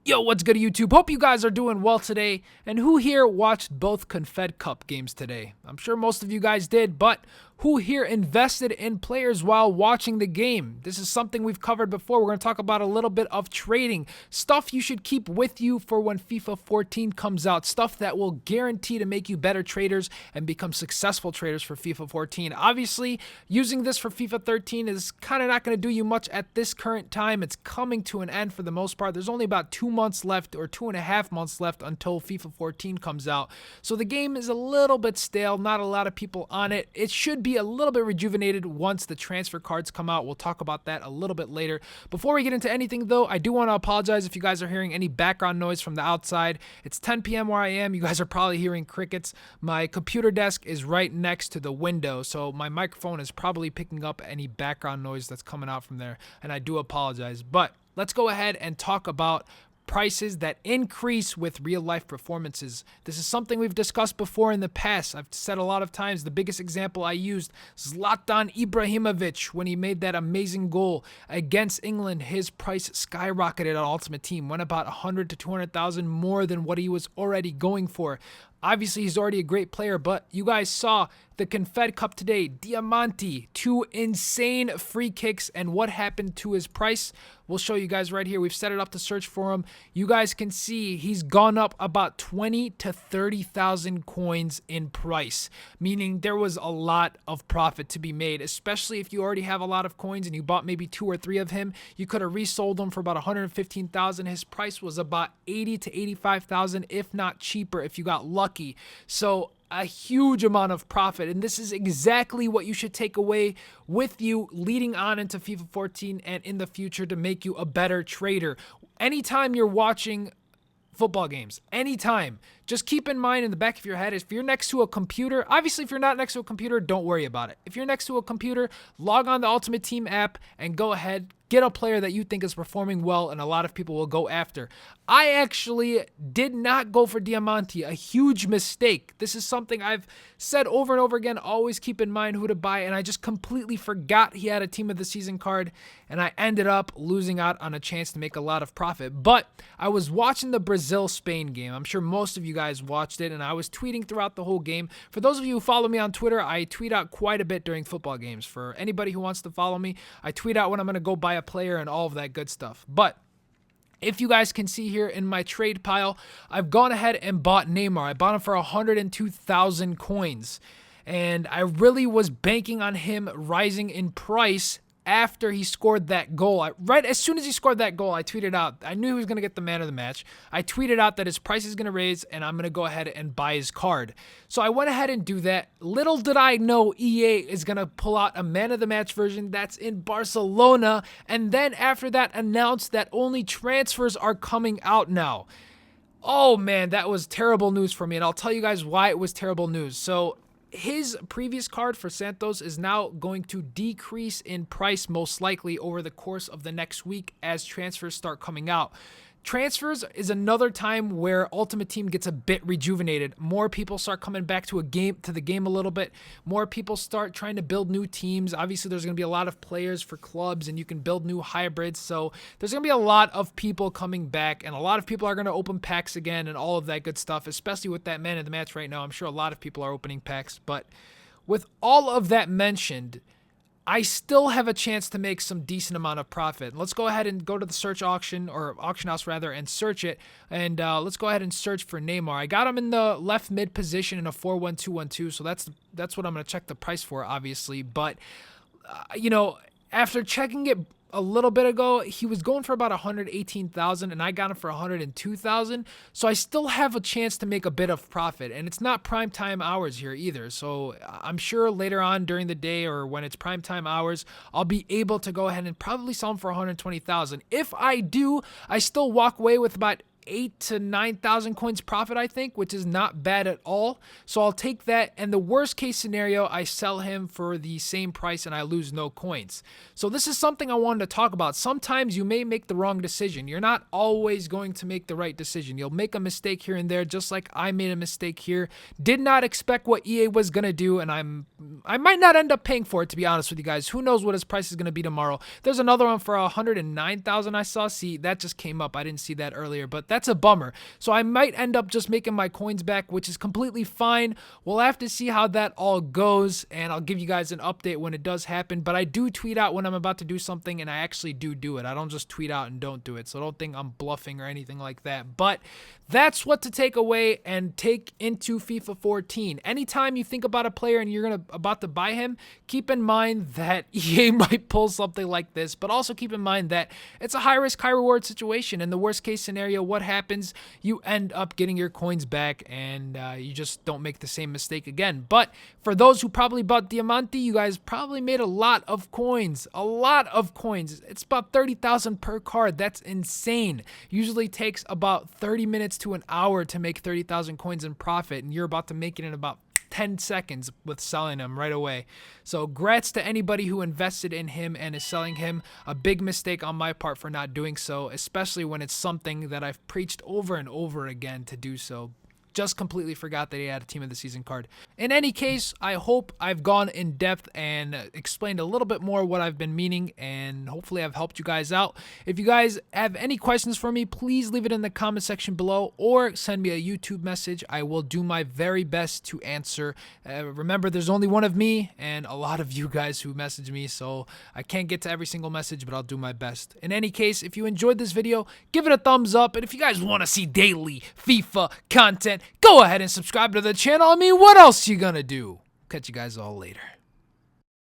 Yo, what's good, YouTube? Hope you guys are doing well today. And who here watched both Confed Cup games today? I'm sure most of you guys did, but who here invested in players while watching the game? This is something we've covered before. We're going to talk about a little bit of trading. Stuff you should keep with you for when FIFA 14 comes out. Stuff that will guarantee to make you better traders and become successful traders for FIFA 14. Obviously, using this for FIFA 13 is kind of not going to do you much at this current time. It's coming to an end for the most part. There's only about 2 months left or 2.5 months left until FIFA 14 comes out. So the game is a little bit stale. Not a lot of people on it. It should be a little bit rejuvenated once the transfer cards come out. We'll talk about that a little bit later. Before we get into anything though, I do want to apologize if you guys are hearing any background noise from the outside. It's 10 p.m. where I am. You guys are probably hearing crickets. My computer desk is right next to the window, so my microphone is probably picking up any background noise that's coming out from there, and I do apologize. But let's go ahead and talk about prices that increase with real life performances. This is something we've discussed before in the past. I've said a lot of times. The biggest example I used, Zlatan Ibrahimovic, when he made that amazing goal against England, his price skyrocketed on Ultimate Team, went about 100 to 200,000 more than what he was already going for. Obviously, he's already a great player, but you guys saw the Confed Cup today. Diamanti, 2 insane free kicks, and what happened to his price? We'll show you guys right here. We've set it up to search for him. You guys can see he's gone up about 20 to 30,000 coins in price, meaning there was a lot of profit to be made, especially if you already have a lot of coins and you bought maybe 2 or 3 of him. You could have resold them for about 115,000. His price was about 80 to 85,000, if not cheaper if you got lucky. So a huge amount of profit, and this is exactly what you should take away with you leading on into FIFA 14 and in the future to make you a better trader. Anytime you're watching football games, anytime, just keep in mind in the back of your head, if you're next to a computer, obviously if you're not next to a computer, don't worry about it. If you're next to a computer, log on the Ultimate Team app and go ahead, get a player that you think is performing well and a lot of people will go after. I actually did not go for Diamanti, a huge mistake. This is something I've said over and over again, always keep in mind who to buy, and I just completely forgot he had a Team of the Season card, and I ended up losing out on a chance to make a lot of profit. But I was watching the Brazil-Spain game. I'm sure most of you guys watched it, and I was tweeting throughout the whole game. For those of you who follow me on Twitter, I tweet out quite a bit during football games. For anybody who wants to follow me, I tweet out when I'm going to go buy a player and all of that good stuff. But if you guys can see here in my trade pile, I've gone ahead and bought Neymar. I bought him for 102,000 coins, and I really was banking on him rising in price after he scored that goal. Right as soon as he scored that goal, I tweeted out, I knew he was going to get the man of the match. I tweeted out that his price is going to raise and I'm going to go ahead and buy his card. So I went ahead and do that. Little did I know EA is going to pull out a man of the match version that's in Barcelona, and then after that announced that only transfers are coming out now. Oh man, that was terrible news for me, and I'll tell you guys why it was terrible news. So his previous card for Santos is now going to decrease in price most likely over the course of the next week as transfers start coming out. Transfers is another time where Ultimate Team gets a bit rejuvenated. More people start coming back to the game a little bit. More people start trying to build new teams. Obviously, there's going to be a lot of players for clubs, and you can build new hybrids. So there's going to be a lot of people coming back, and a lot of people are going to open packs again and all of that good stuff, especially with that man of the match right now. I'm sure a lot of people are opening packs. But with all of that mentioned, I still have a chance to make some decent amount of profit. Let's go ahead and go to the search auction, or auction house rather, and search it. And let's go ahead and search for Neymar. I got him in the left mid position in a 4-1-2-1-2, so that's what I'm going to check the price for, obviously. But you know, after checking it a little bit ago, he was going for about 118,000 and I got him for 102,000. So I still have a chance to make a bit of profit, and it's not prime time hours here either. So I'm sure later on during the day or when it's prime time hours, I'll be able to go ahead and probably sell him for 120,000. If I do, I still walk away with about 8 to 9,000 coins profit, I think, which is not bad at all. So I'll take that. And the worst case scenario, I sell him for the same price and I lose no coins. So this is something I wanted to talk about. Sometimes you may make the wrong decision. You're not always going to make the right decision. You'll make a mistake here and there, just like I made a mistake here. Did not expect what EA was going to do, and I might not end up paying for it, to be honest with you guys. Who knows what his price is going to be tomorrow. There's another one for 109,000 I saw. See, that just came up. I didn't see that earlier, but that's a bummer. So I might end up just making my coins back, which is completely fine. We'll have to see how that all goes, and I'll give you guys an update when it does happen. But I do tweet out when I'm about to do something, and I actually do it. I don't just tweet out and don't do it. So don't think I'm bluffing or anything like that. But that's what to take away and take into FIFA 14. Anytime you think about a player and you're about to buy him, keep in mind that EA might pull something like this, but also keep in mind that it's a high risk, high reward situation. In the worst case scenario, what happens? You end up getting your coins back and you just don't make the same mistake again. But for those who probably bought Diamante, you guys probably made a lot of coins. A lot of coins. It's about 30,000 per card. That's insane. Usually takes about 30 minutes to an hour to make 30,000 coins in profit, and you're about to make it in about 10 seconds with selling him right away. So grats to anybody who invested in him and is selling him. A big mistake on my part for not doing so, especially when it's something that I've preached over and over again to do so. Just completely forgot that he had a Team of the Season card. In any case, I hope I've gone in depth and explained a little bit more what I've been meaning, and hopefully I've helped you guys out. If you guys have any questions for me, please leave it in the comment section below or send me a YouTube message. I will do my very best to answer. Remember, there's only one of me and a lot of you guys who message me, so I can't get to every single message, but I'll do my best. In any case, if you enjoyed this video, give it a thumbs up, and if you guys want to see daily FIFA content, go ahead and subscribe to the channel. I mean, what else you gonna do? Catch you guys all later.